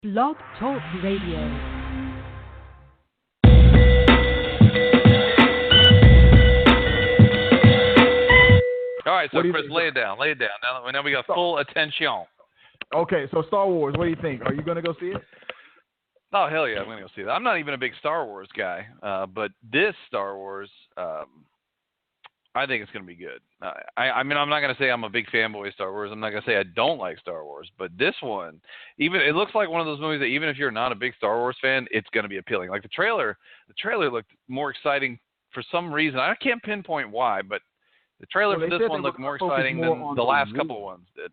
Blog Talk Radio. All right, so Chris, lay it down. Now we got full attention. Okay, so Star Wars, what do you think? Are you going to go see it? Oh, hell yeah, I'm going to go see that. I'm not even a big Star Wars guy, but this Star Wars, I think it's going to be good. I mean, I'm not going to say I'm a big fanboy of Star Wars. I'm not going to say I don't like Star Wars, but this one, it looks like one of those movies that even if you're not a big Star Wars fan, it's going to be appealing. Like the trailer looked more exciting for some reason. I can't pinpoint why, but the trailer for this one looked more exciting than the last couple of ones did.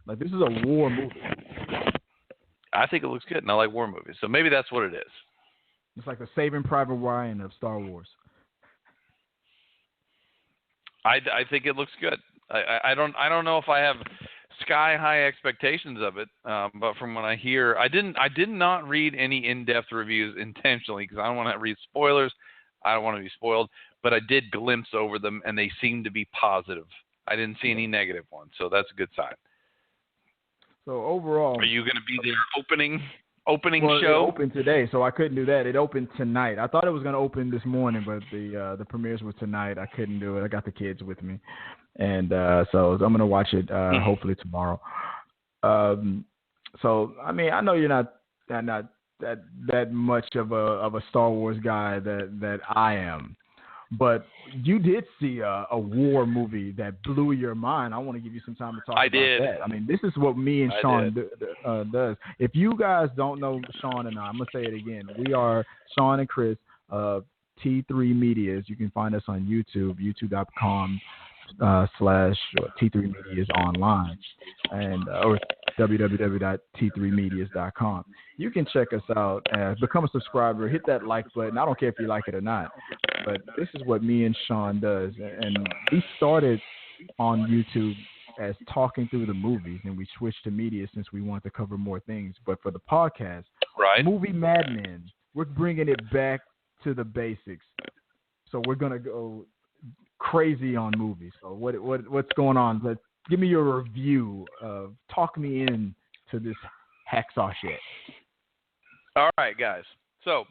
Like, this is a war movie. I think it looks good, and I like war movies, so maybe that's what it is. It's like the Saving Private Ryan of Star Wars. I think it looks good. I don't know if I have sky high expectations of it, but from what I hear, I did not read any in-depth reviews intentionally because I don't want to read spoilers. I don't want to be spoiled, but I did glimpse over them, and they seemed to be positive. I didn't see any negative ones, so that's a good sign. So overall, are you going to be there opening show? It opened today, so I couldn't do that. It opened tonight. I thought it was going to open this morning, but the premieres were tonight. I couldn't do it. I got the kids with me, and so I'm going to watch it hopefully tomorrow. So I mean, I know you're not that much of a Star Wars guy that I am. But you did see a war movie that blew your mind. I want to give you some time to talk about that. I mean, this is what me and Sean does. If you guys don't know Sean and I'm going to say it again. We are Sean and Chris of T3 Medias. You can find us on YouTube, youtube.com/ T3 Medias online, and or www.t3medias.com. You can check us out, become a subscriber, hit that like button. I don't care if you like it or not, but this is what me and Sean does. And we started on YouTube as talking through the movies, and we switched to media since we want to cover more things. But for the podcast, Movie Madmen, we're bringing it back to the basics. So we're going to go crazy on movies. So what's going on? Give me your review. Talk me in to this Hacksaw shit. All right, guys. So,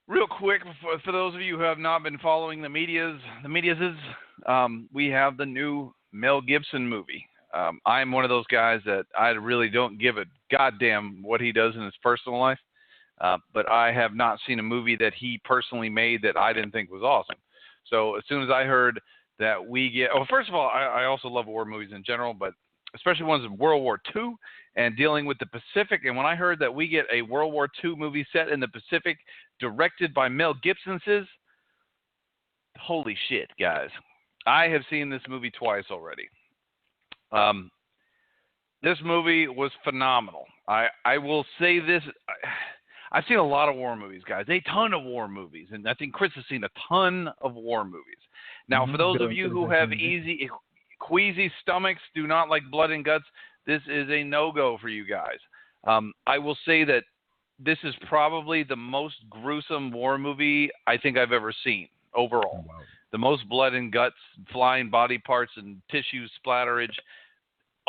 real quick, for those of you who have not been following the medias, we have the new Mel Gibson movie. I'm one of those guys that I really don't give a goddamn what he does in his personal life, but I have not seen a movie that he personally made that I didn't think was awesome. So as soon as I heard that we get – well, first of all, I also love war movies in general, but especially ones in World War II and dealing with the Pacific. And when I heard that we get a World War II movie set in the Pacific directed by Mel Gibson, holy shit, guys. I have seen this movie twice already. This movie was phenomenal. I will say this – I've seen a lot of war movies, guys. A ton of war movies. And I think Chris has seen a ton of war movies. Now, for those of you who have queasy stomachs, do not like blood and guts, this is a no-go for you guys. I will say that this is probably the most gruesome war movie I think I've ever seen overall. Oh, wow. The most blood and guts, flying body parts and tissue splatterage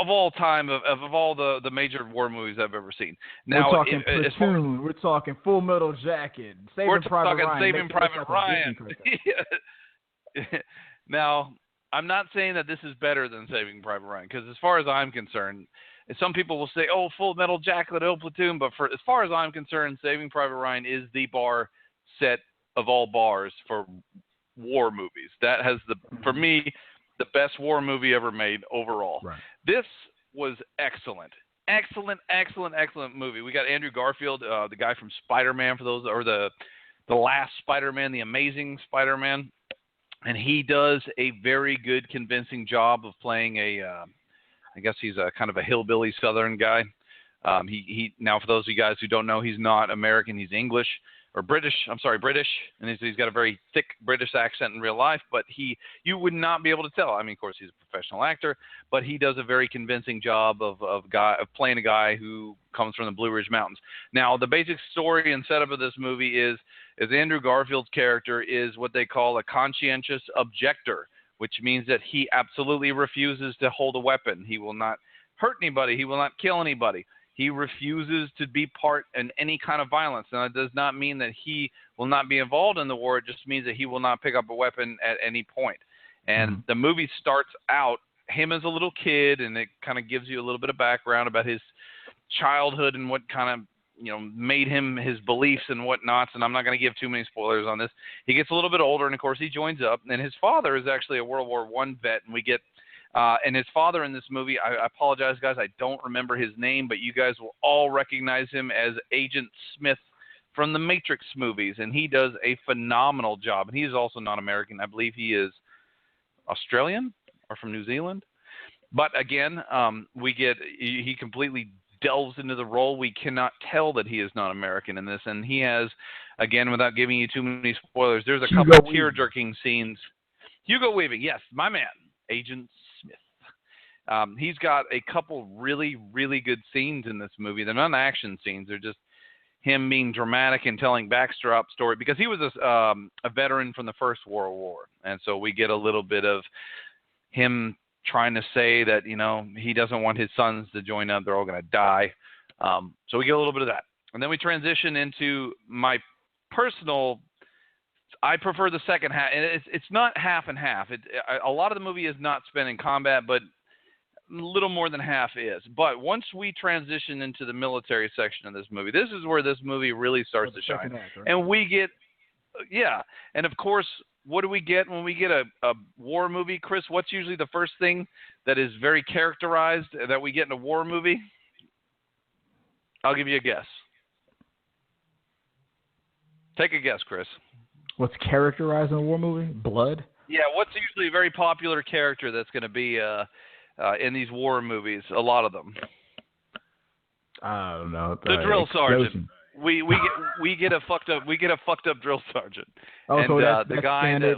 of all time, of all the major war movies I've ever seen. Now, we're talking Platoon, we're talking Full Metal Jacket, Saving Private Ryan. Now, I'm not saying that this is better than Saving Private Ryan, because as far as I'm concerned, some people will say, oh, Full Metal Jacket, oh, Platoon, but as far as I'm concerned, Saving Private Ryan is the bar set of all bars for war movies. That has, for me, the best war movie ever made overall. Right. This was excellent. Excellent movie. We got Andrew Garfield, the guy from Spider-Man, for those, or the last Spider-Man, the Amazing Spider-Man. And he does a very good, convincing job of playing I guess he's a kind of a hillbilly Southern guy. Now, for those of you guys who don't know, he's not American, he's English. Or British, and he's got a very thick British accent in real life, but you would not be able to tell. I mean, of course, he's a professional actor, but he does a very convincing job of playing a guy who comes from the Blue Ridge Mountains. Now, the basic story and setup of this movie is Andrew Garfield's character is what they call a conscientious objector, which means that he absolutely refuses to hold a weapon. He will not hurt anybody. He will not kill anybody. He refuses to be part in any kind of violence. Now, it does not mean that he will not be involved in the war. It just means that he will not pick up a weapon at any point. And the movie starts out him as a little kid, and it kind of gives you a little bit of background about his childhood and what kind of, made him his beliefs and whatnots. And I'm not going to give too many spoilers on this. He gets a little bit older, and of course he joins up. And his father is actually a World War I vet, and we get and his father in this movie, I apologize, guys, I don't remember his name, but you guys will all recognize him as Agent Smith from the Matrix movies, and he does a phenomenal job. And he is also not American. I believe he is Australian or from New Zealand. But again, he completely delves into the role. We cannot tell that he is not American in this, and he has, again, without giving you too many spoilers, there's a couple of tear-jerking scenes. Hugo Weaving, yes, my man, Agent Smith. He's got a couple really, really good scenes in this movie. They're not action scenes. They're just him being dramatic and telling backdrop story, because he was a veteran from the First World War. And so we get a little bit of him trying to say that, he doesn't want his sons to join up. They're all going to die. So we get a little bit of that. And then we transition into my personal, I prefer the second half. And it's not half and half. A lot of the movie is not spent in combat, but a little more than half is. But once we transition into the military section of this movie, this is where this movie really starts to shine. Act, right? And we get, and of course, what do we get when we get a war movie, Chris? What's usually the first thing that is very characterized that we get in a war movie? I'll give you a guess. Take a guess, Chris. What's characterized in a war movie? Blood? Yeah, what's usually a very popular character that's going to be in these war movies? A lot of them. I don't know. The drill sergeant. We get a fucked up drill sergeant. Oh, and so that's the guy that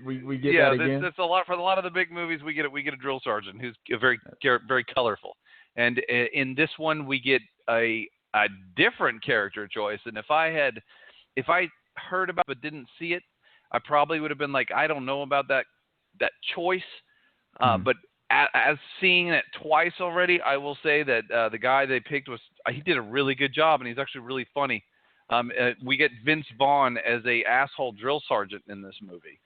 we get that again. That's a lot for a lot of the big movies. We get a drill sergeant who's very colorful. And in this one, we get a different character choice. And if I heard about it but didn't see it, I probably would have been like, I don't know about that choice. But as seeing it twice already, I will say that the guy they picked he did a really good job, and he's actually really funny. We get Vince Vaughn as a asshole drill sergeant in this movie.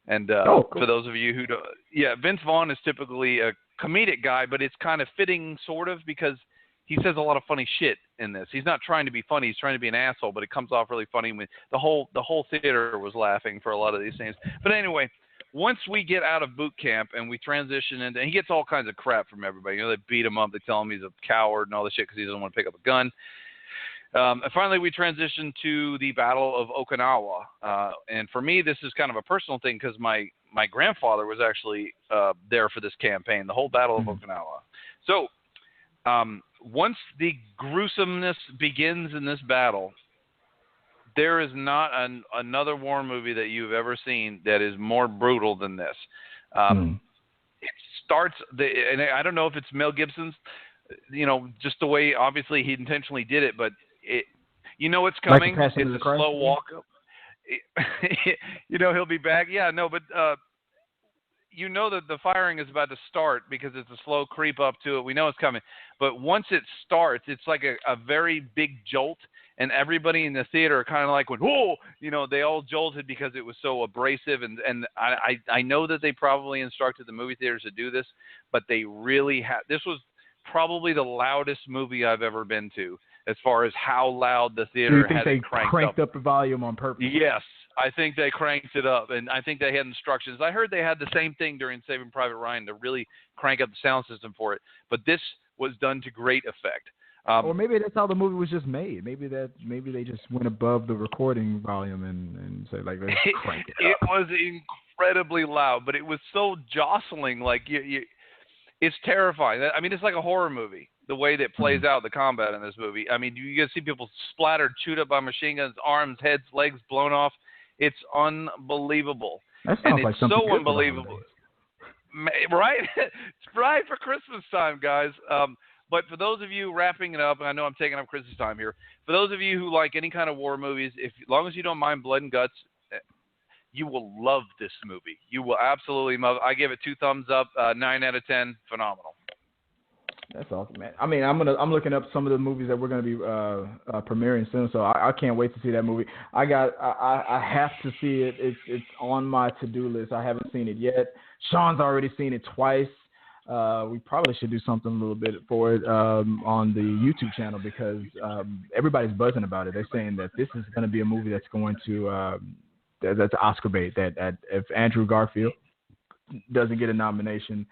And cool. For those of you who don't, Vince Vaughn is typically a comedic guy, but it's kind of fitting, sort of, because he says a lot of funny shit in this. He's not trying to be funny; he's trying to be an asshole, but it comes off really funny. When the whole theater was laughing for a lot of these things. But anyway, once we get out of boot camp and we transition into, and he gets all kinds of crap from everybody. They beat him up. They tell him he's a coward and all this shit because he doesn't want to pick up a gun. And finally, we transition to the Battle of Okinawa. And for me, this is kind of a personal thing because my grandfather was actually there for this campaign, the whole Battle of Okinawa. So once the gruesomeness begins in this battle, there is not another war movie that you've ever seen that is more brutal than this. It starts, and I don't know if it's Mel Gibson's, just the way, obviously, he intentionally did it, but it's coming. Like it's a slow walk up. He'll be back. Yeah, no, but that the firing is about to start because it's a slow creep up to it. We know it's coming. But once it starts, it's like a very big jolt. And everybody in the theater kind of like went, whoa, they all jolted because it was so abrasive. And I know that they probably instructed the movie theaters to do this, but they really this was probably the loudest movie I've ever been to as far as how loud the theater had it cranked up the volume on purpose? Yes, I think they cranked it up. And I think they had instructions. I heard they had the same thing during Saving Private Ryan to really crank up the sound system for it. But this was done to great effect. Or maybe that's how the movie was just made. Maybe they just went above the recording volume and said, like, let's crank it up. It was incredibly loud, but it was so jostling. Like, it's terrifying. I mean, it's like a horror movie, the way that plays out the combat in this movie. I mean, you get to see people splattered, chewed up by machine guns, arms, heads, legs blown off. It's unbelievable. That sounds like something so unbelievable. Right? It's right for Christmas time, guys. But for those of you wrapping it up, and I know I'm taking up Chris's time here, for those of you who like any kind of war movies, as long as you don't mind blood and guts, you will love this movie. You will absolutely love it. I give it 2 thumbs up, 9 out of 10, phenomenal. That's awesome, man. I mean, I'm looking up some of the movies that we're gonna be premiering soon, so I can't wait to see that movie. I have to see it. It's on my to-do list. I haven't seen it yet. Sean's already seen it twice. We probably should do something a little bit for it on the YouTube channel because everybody's buzzing about it. They're saying that this is going to be a movie that's going to that's Oscar bait. That if Andrew Garfield doesn't get a nomination,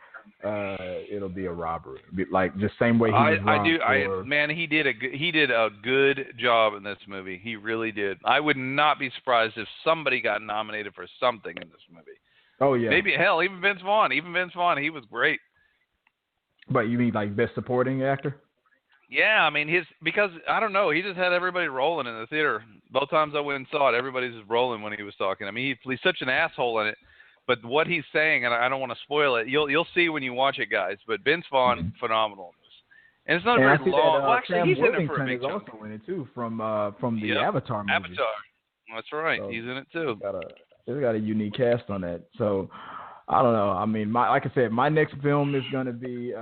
it'll be a robbery. Like just same way he was robbed man, he did a good job in this movie. He really did. I would not be surprised if somebody got nominated for something in this movie. Oh yeah. Maybe hell, even Vince Vaughn. He was great. But you mean like best supporting actor? Yeah, I mean because I don't know, he just had everybody rolling in the theater. Both times I went and saw it, everybody's just rolling when he was talking. I mean, he's such an asshole in it. But what he's saying, and I don't want to spoil it, you'll see when you watch it, guys. But Vince Vaughn, phenomenal in this. And it's not very long. Well, actually, he's in it for a big chunk. He's also in it too from the Avatar movie. Avatar. That's right. So he's in it too. It's got a unique cast on that. So I don't know. I mean, like I said, my next film is gonna be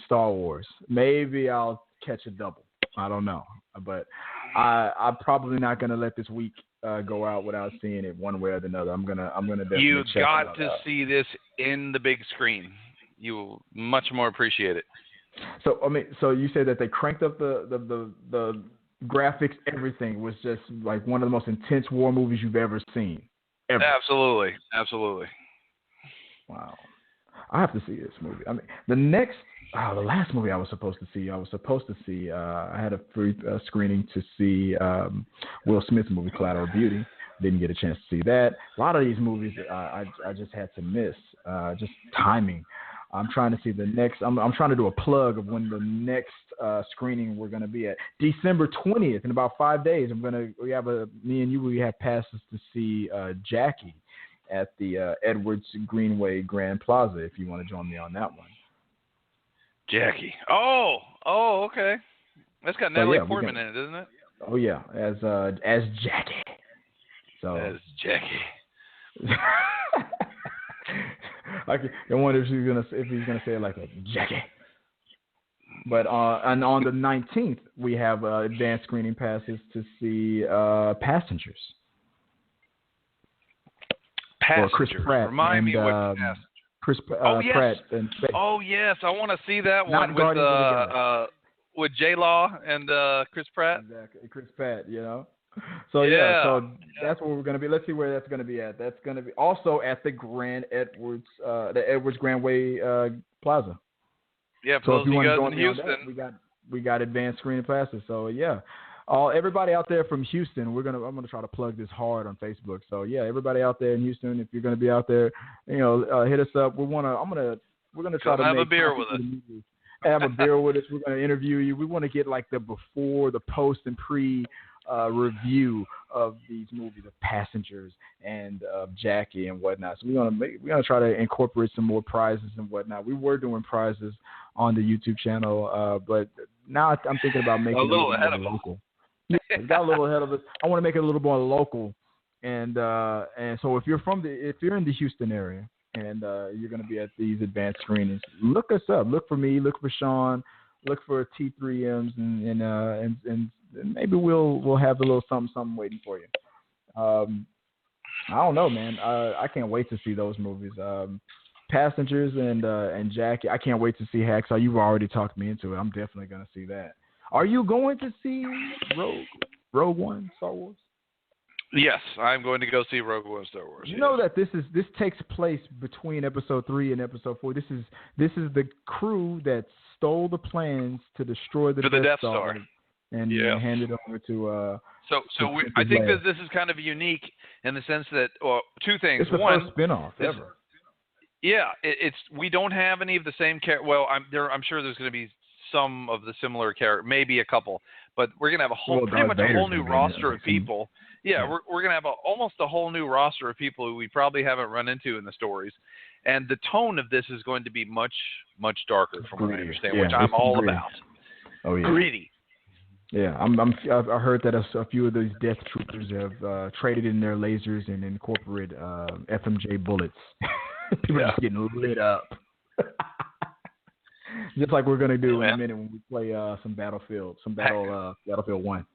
Star Wars. Maybe I'll catch a double. I don't know, but I'm probably not gonna let this week go out without seeing it one way or another. I'm gonna definitely You check got it to out. see this in the big screen. You will much more appreciate it. So I mean, so you said that they cranked up the graphics. Everything was just like one of the most intense war movies you've ever seen. Ever. Absolutely. Wow. I have to see this movie. I mean, the last movie I was supposed to see, I had a free screening to see Will Smith's movie, Collateral Beauty. Didn't get a chance to see that. A lot of these movies I just had to miss, just timing. I'm trying to see the next, I'm trying to do a plug of when the next screening we're going to be at. December 20th, in about 5 days, me and you, we have passes to see Jackie at the Edwards Greenway Grand Plaza, if you want to join me on that one. Jackie. Oh, okay. That's got Natalie Portman in it, doesn't it? Oh yeah, as Jackie. So as Jackie. I wonder if he's gonna say it like a Jackie. But and on the 19th we have advanced screening passes to see Passengers. Or Chris Pratt. Remind me what Passengers. Chris Pratt and Space. Oh yes, I want to see that one with J-Law and Chris Pratt. Exactly, Chris Pratt. You know. So so that's where we're going to be. Let's see where that's going to be at. That's going to be also at the the Edwards Grandway Plaza. Yeah, so if you want to go in Houston, we got advanced screening passes. So yeah, everybody out there from Houston, I'm gonna try to plug this hard on Facebook. So yeah, everybody out there in Houston, if you're going to be out there, hit us up. We're gonna try to have a beer with us. Have a beer with us. We're going to interview you. We want to get like the before, the post, and pre review of these movies of Passengers and of Jackie and whatnot. So we're gonna try to incorporate some more prizes and whatnot. We were doing prizes on the YouTube channel, but now I'm thinking about making it a little more local. Yeah, it got a little ahead of us. I want to make it a little more local, and so if you're in the Houston area and you're going to be at these advanced screenings, look us up. Look for me. Look for Sean. Look for T3Ms, and maybe we'll have a little something waiting for you. I don't know, man. I can't wait to see those movies. Passengers and Jackie. I can't wait to see Hacksaw. You've already talked me into it. I'm definitely going to see that. Are you going to see Rogue One, Star Wars? Yes, I'm going to go see Rogue One, Star Wars. You know that this takes place between Episode 3 and Episode 4. This is the crew that stole the plans to destroy the Death Star. And hand it over to. I think that this is kind of unique in the sense that two things. It's the first spinoff ever. Yeah, we don't have any of the same characters. Well, I'm sure there's going to be some of the similar characters, maybe a couple, but we're going to have pretty much a whole new roster of people. Yeah, we're going to have almost a whole new roster of people who we probably haven't run into in the stories, and the tone of this is going to be much, much darker, from what I understand, which I'm all about. Oh yeah, greedy. Yeah, I've heard that a few of these Death Troopers have traded in their lasers and incorporated FMJ bullets. People are just getting lit up. Just like we're gonna do in a minute when we play some Battlefield 1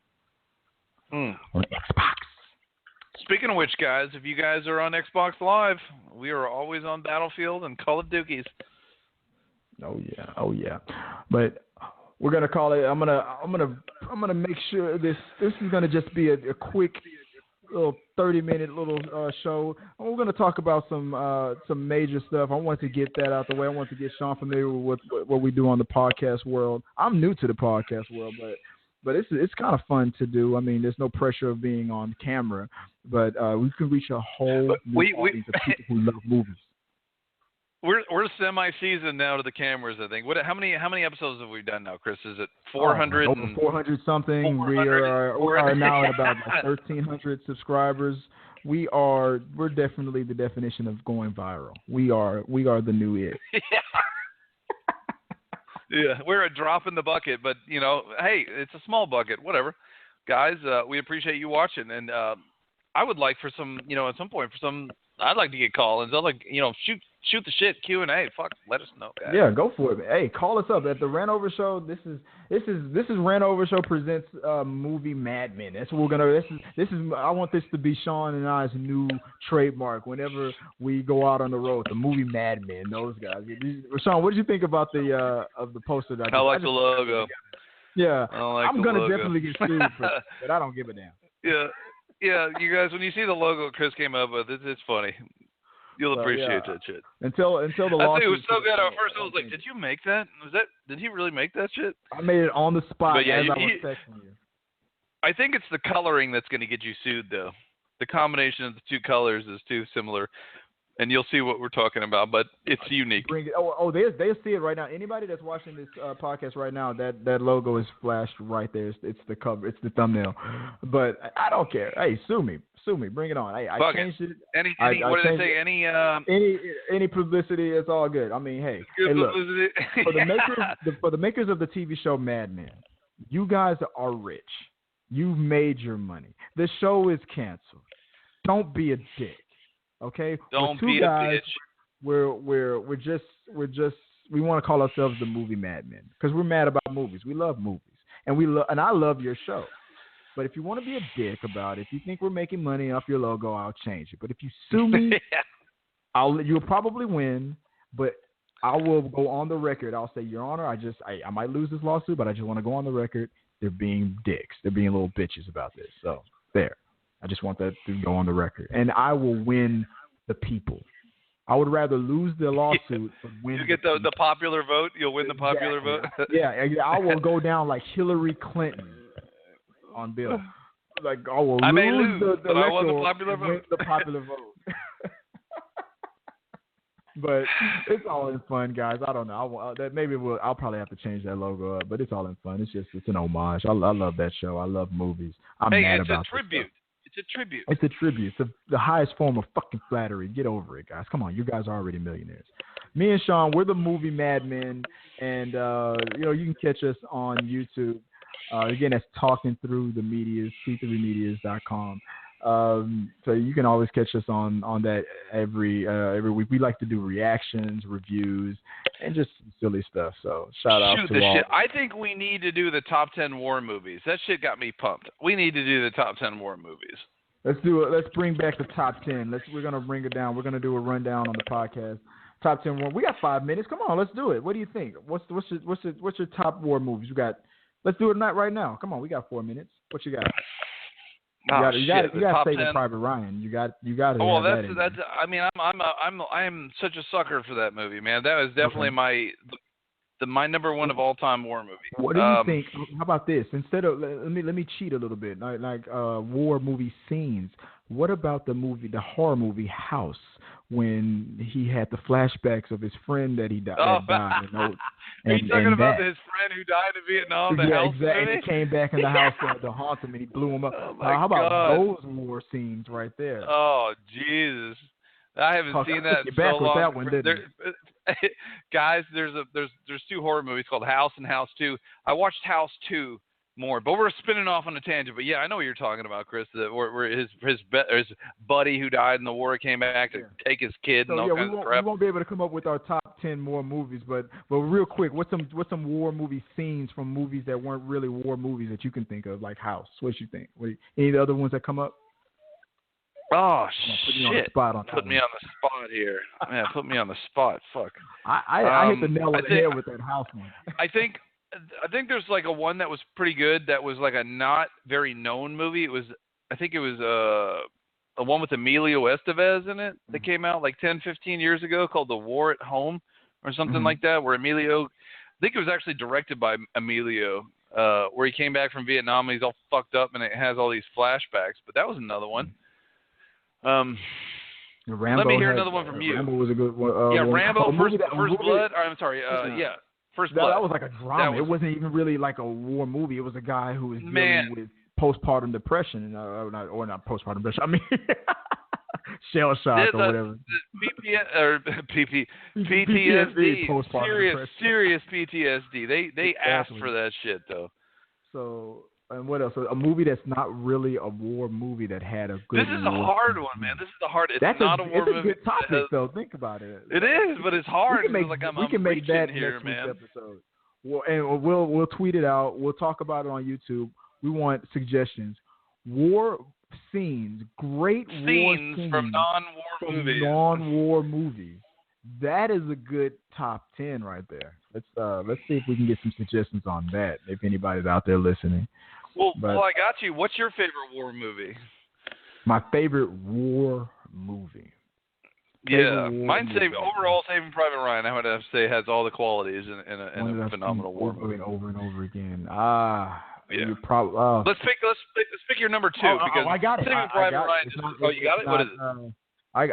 on Xbox. Speaking of which, guys, if you guys are on Xbox Live, we are always on Battlefield and Call of Duties. Oh yeah. But we're gonna call it. I'm gonna make sure this is gonna just be a quick little 30-minute little show. We're gonna talk about some major stuff. I want to get that out the way. I want to get Sean familiar with what we do on the podcast world. I'm new to the podcast world, but it's kind of fun to do. I mean, there's no pressure of being on camera, but we can reach a whole new audience of people who love movies. We're semi-seasoned now to the cameras, I think. How many episodes have we done now, Chris? Is it 400? Over 400 something. 400, we are now at about 1,300 subscribers. We're definitely the definition of going viral. We are the new it. Yeah, we're a drop in the bucket, but hey, it's a small bucket. Whatever, guys. We appreciate you watching, and I would like for some, at some point I'd like to get call-ins. I'd like, shoot the shit, Q&A. Fuck, let us know, guys. Yeah, go for it. Hey, call us up at the Rant Over Show. This is Rant Over Show presents movie Mad Men. That's what we're gonna. This is. I want this to be Sean and I's new trademark. Whenever we go out on the road, the movie Mad Men. Those guys. Sean, what did you think about the poster? I like the logo. Yeah, I'm gonna logo. definitely get sued for that, but I don't give a damn. Yeah, you guys, when you see the logo Chris came up with, it's funny. You'll appreciate that shit. Until the lawsuit. I think it was so good. At first, I was like, "Did you make that? Did he really make that shit?" I made it on the spot as I was texting you. I think it's the coloring that's going to get you sued, though. The combination of the two colors is too similar, and you'll see what we're talking about. But it's unique. They see it right now. Anybody that's watching this podcast right now, that logo is flashed right there. It's the cover. It's the thumbnail. But I don't care. Hey, sue me. Bring it on. Hey, I changed it. What did they say? Any publicity, it's all good. I mean, hey, look, for the makers of the TV show Mad Men, you guys are rich. You've made your money. The show is canceled. Don't be a dick. Okay? Don't be a bitch. We want to call ourselves the movie Mad Men because we're mad about movies. We love movies, and I love your show. But if you want to be a dick about it, if you think we're making money off your logo, I'll change it. But if you sue me, you'll probably win. But I will go on the record. I'll say, Your Honor, I might lose this lawsuit, but I just want to go on the record. They're being dicks. They're being little bitches about this. So there. I just want that to go on the record. And I will win the people. I would rather lose the lawsuit than win. You get the popular vote? You'll win the popular vote? Yeah, I will go down like Hillary Clinton on Bill. Like, I will lose the but I won the popular vote. Win the popular vote. But it's all in fun, guys. I don't know. I'll probably have to change that logo up, but it's all in fun. It's an homage. I love that show. I love movies. I'm mad about it. It's a tribute. It's a tribute. It's a tribute. It's the highest form of fucking flattery. Get over it, guys. Come on, you guys are already millionaires. Me and Sean, we're the movie Mad Men, and you can catch us on YouTube. Again, that's Talking Through the Medias, t3medias.com. So you can always catch us on that every week. We like to do reactions, reviews, and just silly stuff. So shout out to all. Shit. I think we need to do the top 10 war movies. That shit got me pumped. We need to do the top 10 war movies. Let's do it. Let's bring back the top 10. We're gonna bring it down. We're gonna do a rundown on the podcast. Top 10 war. We got 5 minutes. Come on, let's do it. What do you think? What's your top war movies? Let's do it right now. Come on, we got 4 minutes. What you got? You got to say the Private Ryan. You got to. Oh, well, that's. I mean, I'm such a sucker for that movie, man. That was definitely my number one of all time war movie. What do you think? How about this? Instead of let me cheat a little bit, like war movie scenes. What about the horror movie House, when he had the flashbacks of his friend that he died? Are you talking about his friend who died in Vietnam? Exactly. And he came back in the house to haunt him, and he blew him up. How about those war scenes right there? Oh, Jesus. I haven't seen that in so long. That one, didn't guys, there's 2 horror movies called House and House 2. I watched House 2 more, but we're spinning off on a tangent. But yeah, I know what you're talking about, Chris. Where his buddy who died in the war came back to take his kid and all kinds of crap. We won't be able to come up with our top 10 more movies, but real quick, what's some war movie scenes from movies that weren't really war movies that you can think of, like House? What you think? Any of the other ones that come up? Oh Put me shit! on the spot on Put me on the spot here. Yeah, put me on the spot. Fuck. I hit the nail on the head with that House one. I think there's like a one that was pretty good. That was like a not very known movie. I think it was a one with Emilio Estevez in it that came out like 10, 15 years ago called The War at Home or something like that. Where Emilio, I think it was actually directed by Emilio, where he came back from Vietnam and he's all fucked up and it has all these flashbacks. But that was another one. Let me hear another one from you. Rambo was a good one. Rambo, First Blood. I'm sorry. First Blood. That was like a drama. It wasn't even really like a war movie. It was a guy who was dealing with postpartum depression, or not postpartum depression. I mean, shell shock or whatever. PTSD. Serious PTSD. They asked for that shit though. So. And what else? A movie that's not really a war movie that had a good. This is a hard one, man. This is the hard. It's not a war movie. It's a good topic, though. Think about it. It is, but it's hard. We can make that here, next man. week's episode. Well, and we'll tweet it out. We'll talk about it on YouTube. We want suggestions. War scenes, great war scenes from non-war movies. That is a good top 10 right there. Let's see if we can get some suggestions on that. If anybody's out there listening. Well, I got you. What's your favorite war movie? My favorite war movie. Mine's overall Saving Private Ryan. I would have to say has all the qualities in a phenomenal war movie. Over and over again. Yeah. Let's pick your number two because I got it. Saving Private Ryan. You got it. What is it?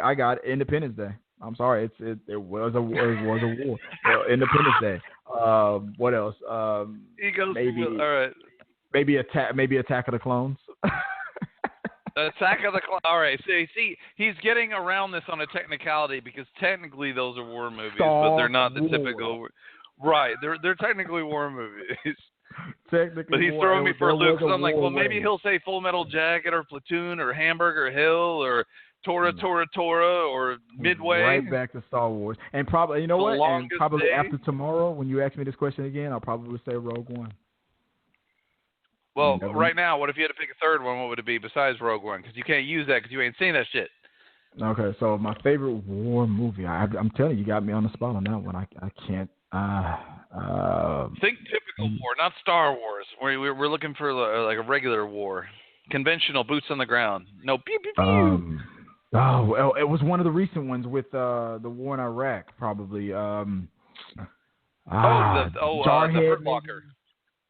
I got it. Independence Day. I'm sorry. It was a war. Independence Day. What else? Maybe. All right. Maybe Attack of the Clones. Attack of the Clones. All right. See, he's getting around this on a technicality because technically those are war movies, but they're not the typical. Right. They're technically war movies. But he's throwing me for a loop because I'm like, well, maybe he'll say Full Metal Jacket or Platoon or Hamburger Hill or Tora or Midway. Right back to Star Wars. And probably, you know what? And probably after tomorrow, when you ask me this question again, I'll probably say Rogue One. Well, right now, what if you had to pick a third one? What would it be besides Rogue One? Because you can't use that because you ain't seen that shit. Okay, so my favorite war movie. I'm telling you, you got me on the spot on that one. I can't. Think typical war, not Star Wars. We're looking for like a regular war, conventional boots on the ground. No pew pew pew. Well, it was one of the recent ones with the war in Iraq, probably. The Hurt Locker.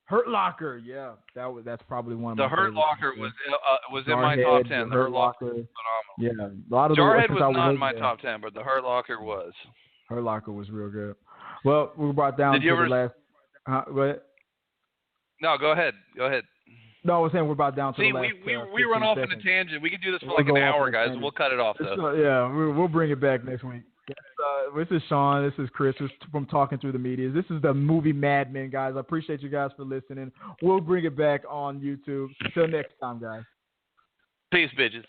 Hurt Locker, yeah, that's probably one of my favorites. The Hurt Locker was in my top 10. The Hurt Locker was phenomenal. Yeah, a lot of Jarhead was not in my top 10, but the Hurt Locker was. Hurt Locker was real good. Well, we were brought down to the last. Go ahead. No, go ahead. No, I was saying we're about down to the last. We run off in a tangent. We could do this for like an hour, guys. We'll cut it off though. We'll bring it back next week. This is Sean. This is Chris. This is from Talking Through the Media. This is the movie Mad Men, guys. I appreciate you guys for listening. We'll bring it back on YouTube. Until next time, guys. Peace, bitches.